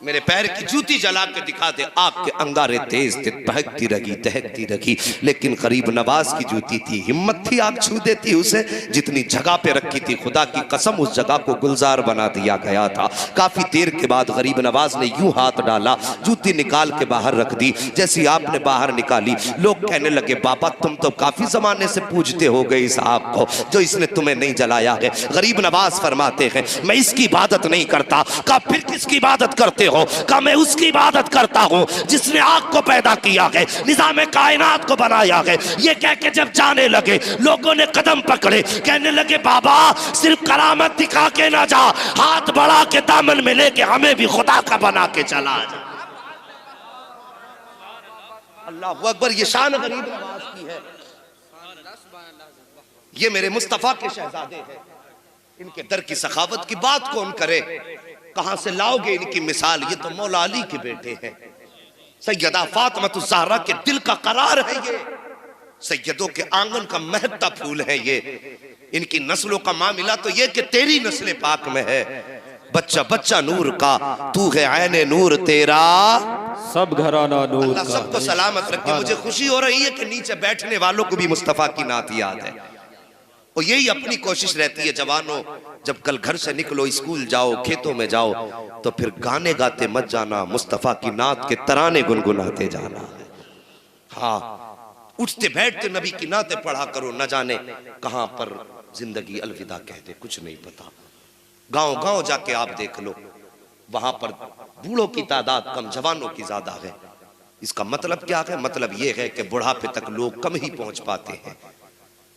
मेरे पैर की जूती जला के दिखा दे। आग के अंगारे तेज थे, बहकती रही दहकती रही, लेकिन गरीब नवाज की जूती थी, हिम्मत थी आग छू देती उसे। जितनी जगह पे रखी थी खुदा की कसम उस जगह को गुलजार बना दिया गया था। काफी देर के बाद गरीब नवाज ने यूं हाथ डाला, जूती निकाल के बाहर रख दी। जैसी आपने बाहर निकाली, लोग कहने लगे बाबा तुम तो काफी जमाने से पूजते हो गए इस आग को जो इसने तुम्हें नहीं जलाया है। गरीब नवाज फरमाते हैं मैं इसकी इबादत नहीं करता। कहा फिर किसकी इबादत करते हो? कहा मैं उसकी इबादत करता हूं जिसने आग को पैदा किया है, निजाम कायनात को बनाया है। ये कह के जब जाने लगे, लोगों ने कदम पकड़े, कहने लगे बाबा सिर्फ करामत दिखा के ना जा, हाथ बढ़ा के दामन में लेके हमें भी खुदा का बना के चला जा। अल्लाह अकबर। ये शान गरीब नवाज की है। ये मेरे मुस्तफा के शहजादे हैं, इनके दर की सखावत की बात कौन करे? कहां से लाओगे इनकी मिसाल? ये तो मौला अली के बेटे हैं, सैयदा फातिमा ज़हरा के दिल का करार है ये, सैयदों के आंगन का महकता फूल है ये। इनकी नस्लों का मामला तो ये कि तेरी नस्ल पाक में है। बच्चा बच्चा नूर का, तू है ऐने नूर तेरा सब घराना नूर अल्लाह का। सबको सलामत रखे। मुझे खुशी हो रही है कि नीचे बैठने वालों को भी मुस्तफा की नात याद है, और यही अपनी कोशिश रहती है जवानों, जब कल घर से निकलो, स्कूल जाओ, खेतों में जाओ, तो फिर गाने गाते मत जाना, मुस्तफा की नात के तराने गुनगुनाते जाना है। हाँ, उठते बैठते नबी की नातें पढ़ा करो, न जाने कहां पर जिंदगी अलविदा कह दे, कुछ नहीं पता। गांव गांव जाके आप देख लो, वहां पर बूढ़ों की तादाद कम, जवानों की ज्यादा है। इसका मतलब क्या है? मतलब यह है कि बुढ़ापे तक लोग कम ही पहुंच पाते हैं,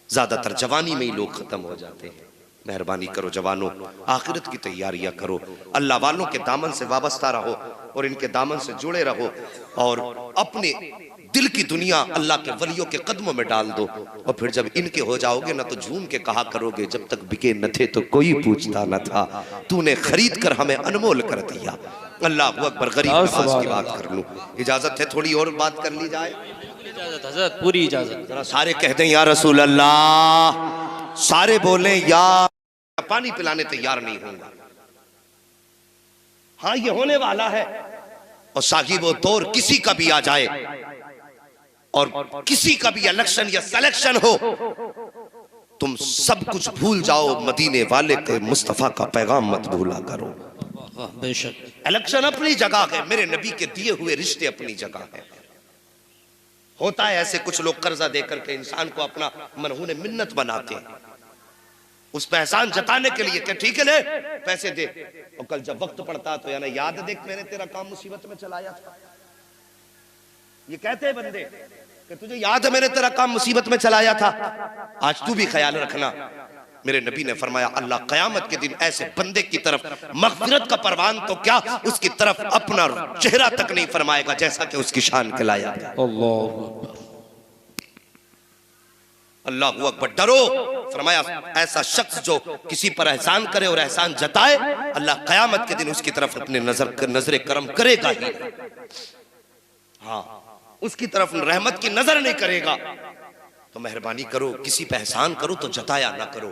ज्यादातर जवानी में ही लोग खत्म हो जाते हैं। मेहरबानी करो जवानों, आखिरत की तैयारियां करो, अल्लाह वालों के दामन से वाबस्ता रहो और इनके दामन से जुड़े रहो, और अपने दिल की दुनिया अल्लाह के वलियों के कदमों में डाल दो, और फिर जब इनके हो जाओगे ना तो झूम के कहा करोगे, जब तक बिके न थे तो कोई पूछता न था, तूने खरीद कर हमें अनमोल कर दिया। अल्लाह अकबर। गरीब नवाज की बात कर लूं, इजाजत है थोड़ी और बात कर ली जाए? इजाजत हजरत, पूरी इजाजत। जरा सारे कह दें या रसूल अल्लाह, सारे बोले या। पानी पिलाने तैयार नहीं होगा। हाँ ये होने वाला है, और साहिब वो दौर किसी का भी आ जाए और किसी का भी इलेक्शन या सिलेक्शन हो, तुम सब कुछ भूल जाओ, मदीने वाले के मुस्तफा का पैगाम मत भूला करो। बेशक इलेक्शन अपनी जगह है, मेरे नबी के दिए हुए रिश्ते अपनी जगह है। होता है ऐसे कुछ लोग कर्जा देकर के इंसान को अपना मनहूने मिन्नत बनाते हैं, उस पर एहसान जताने के लिए कि ठीक है ले पैसे दे, और कल जब वक्त पड़ता तो यानी याद देख मैंने तेरा काम मुसीबत में चलाया था। ये कहते हैं बंदे कि तुझे याद है मैंने तेरा काम मुसीबत में चलाया था, आज तू भी ख्याल रखना। मेरे नबी ने फरमाया अल्लाह क़यामत के दिन ऐसे बंदे की तरफ मग़फ़िरत का परवान तो क्या, उसकी तरफ अपना चेहरा तक नहीं फरमाएगा जैसा कि उसकी शान के लायक है। अल्लाह अकबर। डरो, फरमाया ऐसा शख्स जो किसी पर एहसान करे और एहसान जताए, अल्लाह क़यामत के दिन उसकी तरफ अपने नजर करम करेगा ही। हाँ, उसकी तरफ रहमत की नजर नहीं करेगा। तो मेहरबानी करो, किसी पे एहसान करो तो जताया ना करो।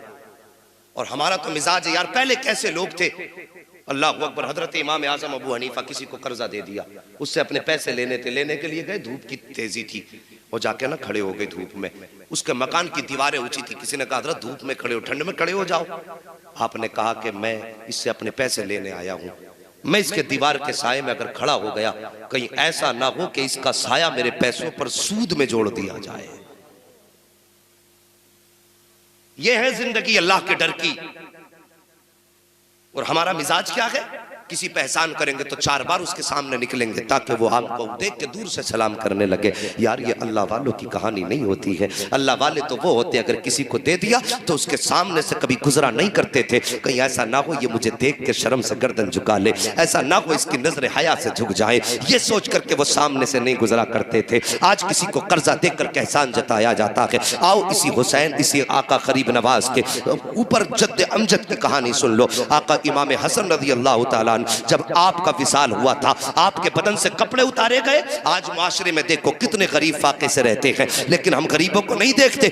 और हमारा तो मिजाज है यार, पहले कैसे लोग थे, अल्लाह अकबर। हजरत इमाम आजम अबू हनीफा किसी को कर्जा दे दिया, उससे अपने पैसे लेने के लिए गए, धूप की तेजी थी, वो जाके ना खड़े हो गए धूप में, उसके मकान की दीवारें ऊंची थी, किसी ने कहा हजरत धूप में खड़े हो, ठंड में खड़े हो जाओ। आपने कहा कि मैं इससे अपने पैसे लेने आया हूं, मैं इसके दीवार के साये में अगर खड़ा हो गया, कहीं ऐसा ना हो कि इसका साया मेरे पैसों पर सूद में जोड़ दिया जाए। यह है जिंदगी अल्लाह के डर की। और हमारा मिजाज क्या है, किसी पे एहसान करेंगे तो 4 बार उसके सामने निकलेंगे ताकि वो आपको देख के दूर से सलाम करने लगे। यार ये अल्लाह वालों की कहानी नहीं होती है। अल्लाह वाले तो वो होते अगर किसी को दे दिया तो उसके सामने से कभी गुजरा नहीं करते थे, कहीं ऐसा ना हो ये मुझे देख के शर्म से गर्दन झुका ले, ऐसा ना हो इसकी नजर हया से झुक जाए, ये सोच करके वो सामने से नहीं गुजरा करते थे। आज किसी को कर्जा देकर के एहसान जताया जाता है। आओ इसी हुसैन, इसी आका गरीब नवाज के ऊपर जद्द अमजद की कहानी सुन लो। आका इमाम हसन रज़ी अल्लाह तआला जब आपका विसाल हुआ था, आपके बदन से कपड़े उतारे गए। आज माशरे में देखो कितने गरीब फाके से रहते हैं, लेकिन हम गरीबों को नहीं देखते।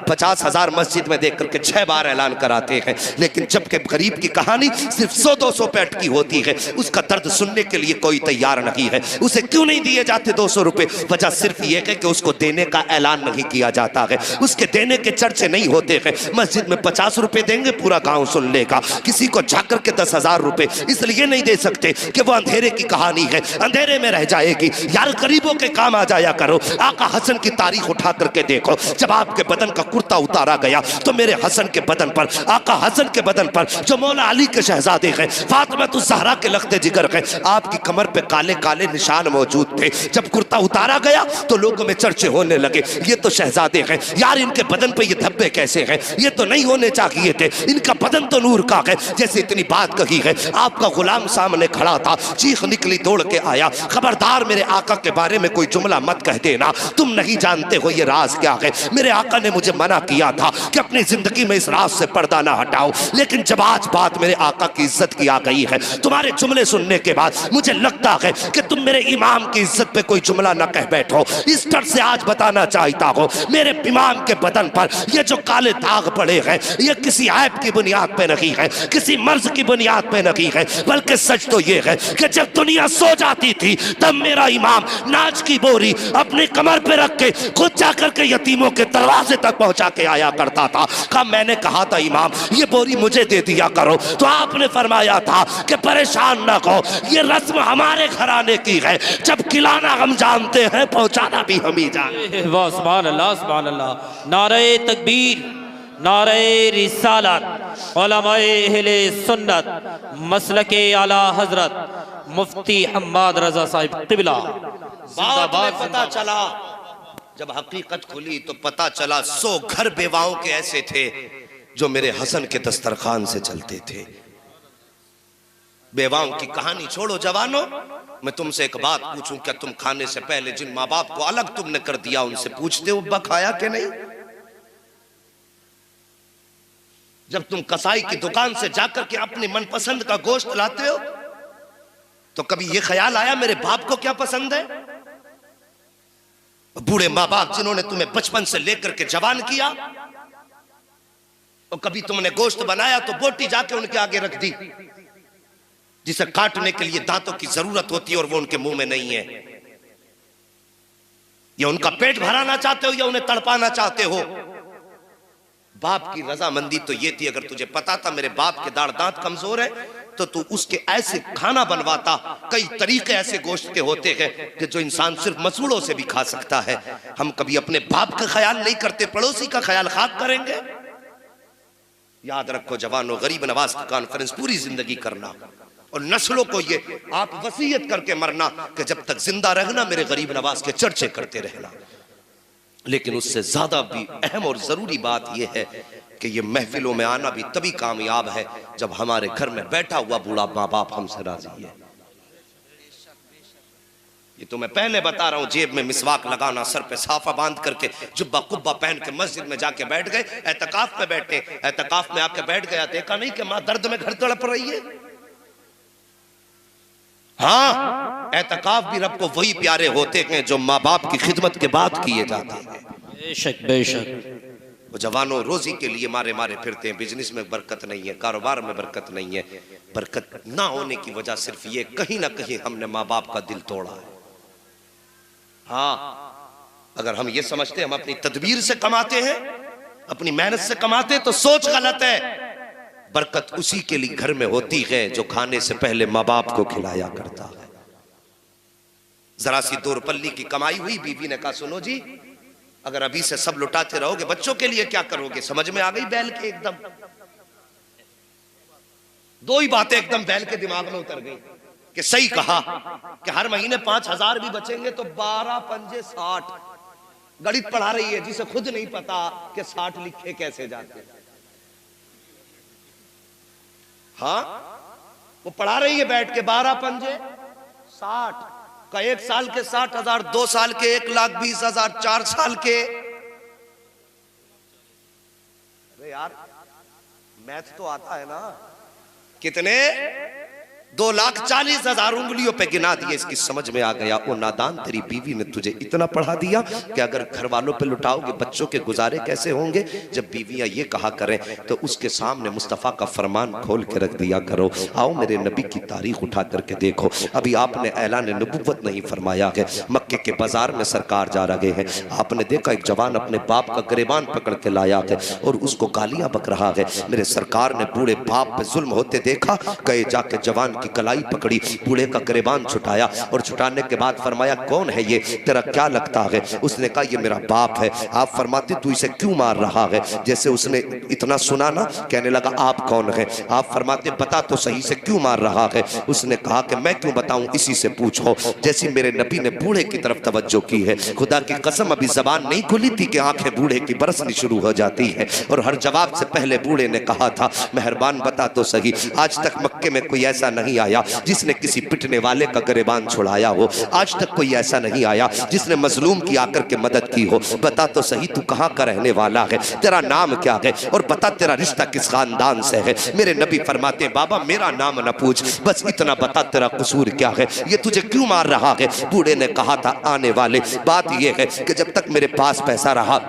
50,000 मस्जिद में देख करके 6 बार ऐलान कराते हैं, लेकिन जबकि गरीब की कहानी सिर्फ 100-200 पे अटकी होती है, उसका दर्द सुनने के लिए कोई तैयार नहीं है। उसे क्यों नहीं दिए जाते 200 रुपए? वजह सिर्फ ये है कि उसको देने का ऐलान नहीं किया जाता है, उसके देने के चर्चे नहीं होते हैं। मस्जिद में 50 रुपए देंगे, पूरा गांव सुन लेगा। किसी को जाकर के 10,000 रुपए इसलिए नहीं दे सकते कि वो अंधेरे की कहानी है, अंधेरे में रह जाएगी। यार गरीबों के काम आ जाया करो। आका हसन की तारीख उठा करके देखो, जब आपके बदन का कुर्ता उतारा गया तो मेरे हसन के बदन पर, आका हसन के बदन पर जो मौला अली के शहजादे हैं, फातिमा तो ज़हरा के लख्ते जिगर हैं, आपकी कमर पे काले काले निशान मौजूद थे। जब कुर्ता उतारा गया तो लोगों में चर्चे होने लगे, ये तो शहजादे हैं, यार इनके बदन पे ये धब्बे कैसे हैं, ये तो नहीं होने चाहिए थे, इनका बदन तो नूर का है। जैसे इतनी बात कही है, आपका गुलाम सामने खड़ा था, चीख निकली, दौड़ के आया, खबरदार मेरे आका के बारे में कोई जुमला मत कह देना, तुम नहीं जानते हो ये राज क्या है। मेरे आका ने मुझे मना किया था कि अपनी जिंदगी में इस राज से पर्दा ना हटाओ, लेकिन जब आज बात मेरे आका की इज्जत की आ गई है, तुम्हारे जुमले सुनने के बाद मुझे लगता है कि तुम मेरे इमाम की इज्जत पे कोई जुमला ना कह बैठो। इस डर से आज बताना चाहता हूँ, मेरे इमाम के बदन पर ये जो काले दाग पड़े हैं, ये किसी ऐब की बुनियाद पे नहीं है, किसी मर्ज की बुनियाद पे नहीं है, बल्कि सच तो ये है कि जब दुनिया सो जाती थी तब मेरा इमाम नाच की बोरी अपने कमर पे रख के खुद जाकर के यतीमों के दरवाजे तक पहुंचा के आया करता था। कब मैंने कहा था इमाम ये बोरी मुझे दे दिया करो, तो आपने फरमाया था कि परेशान ना हो, ये रस्म हमारे घराने की है, जब खिलाना हम जानते हैं, पहुंचाना भी हम ही जानते हैं। वाह सुभान अल्लाह, सुभान अल्लाह। नारे तकबीर, नारे रिसालत, उलमाए अहले सुन्नत, मसलके आला हजरत मुफ्ती हम्माद रजा साहिब क़िबला। बाद में पता चला, जब हकीकत खुली तो पता चला 100 घर बेवाओं के ऐसे थे जो मेरे हसन के दस्तरखान से चलते थे। बेवाओं की कहानी छोड़ो जवानों, मैं तुमसे एक बात पूछूं, क्या तुम खाने से पहले जिन माँ बाप को अलग तुमने कर दिया उनसे पूछते हो अब्बा खाया कि नहीं? जब तुम कसाई की दुकान से जाकर के अपनी मनपसंद का गोश्त लाते हो तो कभी यह ख्याल आया मेरे बाप को क्या पसंद है? बूढ़े माँ बाप जिन्होंने तुम्हें बचपन से लेकर के जवान किया, और कभी तुमने गोश्त बनाया तो बोटी जाके उनके आगे रख दी जिसे काटने के लिए दांतों की जरूरत होती है और वो उनके मुंह में नहीं है? या उनका पेट भराना चाहते हो या उन्हें तड़पाना चाहते हो? बाप की रजामंदी तो ये थी, अगर तुझे पता था मेरे बाप के दाढ़ दांत कमजोर है तो तू उसके ऐसे खाना बनवाता। कई तरीके ऐसे गोश्त के होते हैं कि जो इंसान सिर्फ मसूड़ों से भी खा सकता है। हम कभी अपने बाप का ख्याल नहीं करते, पड़ोसी का ख्याल खाक करेंगे। याद रखो जवानों, गरीब नवाज की कॉन्फ्रेंस पूरी जिंदगी करना और नस्लों को ये आप वसीयत करके मरना कि जब तक जिंदा रहना मेरे गरीब नवाज के चर्चे करते रहना। लेकिन उससे ज्यादा भी अहम और जरूरी बात यह है कि ये महफिलों में आना भी तभी कामयाब है जब हमारे घर में बैठा हुआ बूढ़ा माँ बाप हमसे राजी है। ये तो मैं पहले बता रहा हूं, जेब में मिसवाक लगाना, सर पे साफा बांध करके जुब्बा कुब्बा पहन के मस्जिद में जाके बैठ गए, एतकाफ में बैठे, एतकाफ में आके बैठ गया, देखा नहीं कि माँ दर्द में घर तड़प रही है। हाँ, एतकाफ भी रब को वही प्यारे होते हैं जो माँ बाप की खिदमत के बाद किए जाते हैं। बेशक बेशक। वो जवानों रोजी के लिए मारे मारे फिरते हैं, बिजनेस में बरकत नहीं है, कारोबार में बरकत नहीं है। बरकत ना होने की वजह सिर्फ ये, कहीं ना कहीं हमने माँ बाप का दिल तोड़ा है। हाँ, अगर हम ये समझते हम अपनी तदबीर से कमाते हैं, अपनी मेहनत से कमाते, तो सोच गलत है। बरकत उसी के लिए घर में होती है जो खाने से पहले माँ बाप को खिलाया करता है। जरा सी 2 रुपये की कमाई हुई, बीवी ने कहा सुनो जी, अगर अभी से सब लुटाते रहोगे बच्चों के लिए क्या करोगे? समझ में आ गई बैल के एकदम। 2 ही बातें एकदम बैल के दिमाग में उतर गई कि सही कहा कि हर महीने 5,000 भी बचेंगे तो 12 पंजे 60। गणित पढ़ा रही है जिसे खुद नहीं पता कि 60 लिखे कैसे जाते। हाँ, वो पढ़ा रही है बैठ के 12 पंजे 60 का, 1 साल के 60,000, 2 साल के 1,20,000, 4 साल के। अरे यार मैथ तो आता है ना। कितने? 2,40,000 उंगलियों पे गिना दिए। इसकी समझ में आ गया ओ नादान, तेरी बीवी ने तुझे इतना पढ़ा दिया कि अगर घर वालों पे लुटाओगे बच्चों के गुजारे कैसे होंगे। जब बीवियां ये कहा करें तो उसके सामने मुस्तफ़ा का फरमान खोल के रख दिया करो। आओ मेरे नबी की तारीख उठा करके देखो, अभी आपने ऐलान नबुव्वत नहीं फरमाया है, मक्के के बाजार में सरकार जा रहे हैं, आपने देखा एक जवान अपने बाप का गिरेबान पकड़ के लाया है और उसको गालियां बक रहा है। मेरे सरकार ने बूढ़े बाप पे जुल्म होते देखा, गए जाके जवान की कलाई पकड़ी, बूढ़े का गिरेबान छुटाया और छुटाने के बाद फरमाया कौन है ये, तेरा क्या लगता है? उसने कहा ये मेरा बाप है। आप फरमाते तू इसे क्यों मार रहा है? जैसे उसने इतना सुना ना, कहने लगा आप कौन है? आप फरमाते बता तो सही से क्यों मार रहा है? उसने कहा कि मैं क्यों बताऊं, इसी से पूछो। जैसे मेरे नबी ने बूढ़े की तरफ तवज्जो की है, खुदा की कसम अभी जबान नहीं खुली थी कि आंखें बूढ़े की बरसनी शुरू हो जाती है। और हर जवाब से पहले बूढ़े ने कहा था मेहरबान बता तो सही, आज तक मक्के में कोई ऐसा नहीं आया जिसने किसी पिटने वाले का गिरेबान छुड़ाया हो, आज तक कोई ऐसा नहीं आया जिसने मजलूम की आकर के मदद की हो। बता तो सही तू कहाँ का रहने वाला है, तेरा नाम क्या है और बता तेरा रिश्ता किस खानदान से है। मेरे नबी फरमाते बाबा मेरा नाम न पूछ, बस इतना बता तेरा कसूर क्या है, ये तुझे क्यों मार रहा है? बूढ़े ने कहा था आने वाले, बात यह है कि जब तक मेरे पास पैसा रहा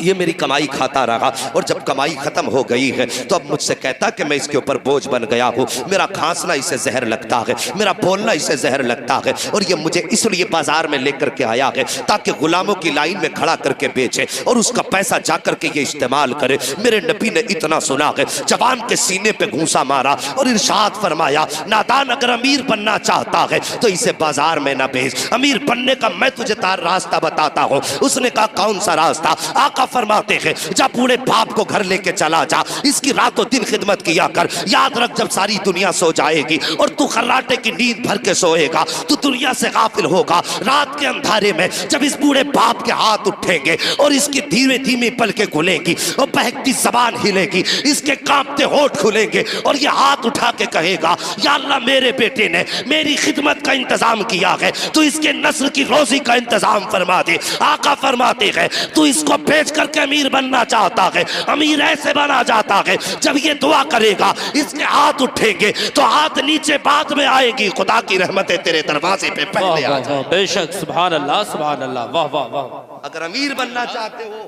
ये मेरी कमाई खाता रहा और जब कमाई खत्म हो गई है तो अब मुझसे कहता कि मैं इसके ऊपर बोझ बन गया हूँ, मेरा खांसना इसे जहर लगता है, मेरा बोलना इसे जहर लगता है और ये मुझे इसलिए बाजार में लेकर के आया है ताकि गुलामों की लाइन में खड़ा करके बेचे और उसका पैसा जाकर के ये इस्तेमाल करे। मेरे नबी ने इतना सुना है, जवान के सीने पे घूंसा मारा और इरशाद फरमाया नादान अगर अमीर बनना चाहता है तो इसे बाजार में ना भेज, अमीर बनने का मैं तुझे तार रास्ता बताता हूँ। उसने कहा कौन सा रास्ता? आका फरमाते हैं जा बूढ़े बाप को घर लेके चला जा, इसकी रातों दिन खिदमत किया कर। याद रख जब सारी दुनिया सो जाएगी और तू खर्राटे की नींद भर के सोएगा तो दुनिया से गाफिल होगा। रात के अंधारे में जब इस बूढ़े बाप के हाथ उठेंगे और इसकी धीमे धीमे पलकें खुलेंगी और बहकती जबान हिलेगी, इसके कांपते होठ खुलेंगे और ये हाथ उठा के कहेगा या अल्लाह मेरे बेटे ने मेरी खिदमत का इंतजाम किया है, तो इसके नस्ल की रोजी का इंतजाम फरमा दे। आका फरमाते हैं तू इसको बेच करके अमीर बनना चाहता है, अमीर ऐसे बना जाता है जब ये दुआ करेगा इसके हाथ उठेंगे तो हाथ नीचे बाद में आएगी, खुदा की रहमतें तेरे दरवाजे पे पहले आ जाए। बेशक सुभान अल्लाह सुभान अल्लाह, वाह वाह वाह। अगर अमीर बनना चाहते हो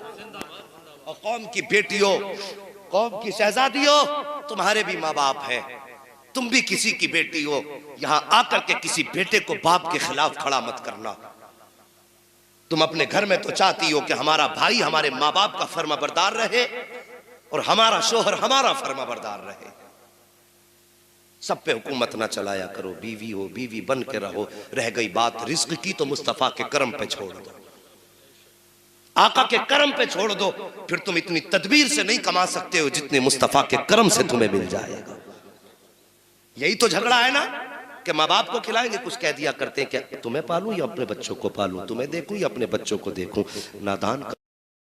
और कौम की बेटियों, कौम की शहजादियों, तुम्हारे भी माँ बाप हैं, तुम भी किसी की बेटी हो, यहां आकर के किसी बेटे को बाप के खिलाफ खड़ा मत करना। तुम अपने घर में तो चाहती हो कि हमारा भाई हमारे माँ बाप का फर्माबरदार रहे और हमारा शोहर हमारा फर्माबरदार रहे। सब पे हुकूमत ना चलाया करो, बीवी हो बीवी बन के रहो। रह गई बात रिज्क की तो मुस्तफा के करम पे छोड़ दो, आका के करम पे छोड़ दो, फिर तुम इतनी तदबीर से नहीं कमा सकते हो जितने मुस्तफा के करम से तुम्हें मिल जाएगा। यही तो झगड़ा है ना कि माँ बाप को खिलाएंगे, कुछ कह दिया करते हैं क्या तुम्हें पालूं या अपने बच्चों को पालूं, तुम्हें देखूं या अपने बच्चों को देखूं। नादान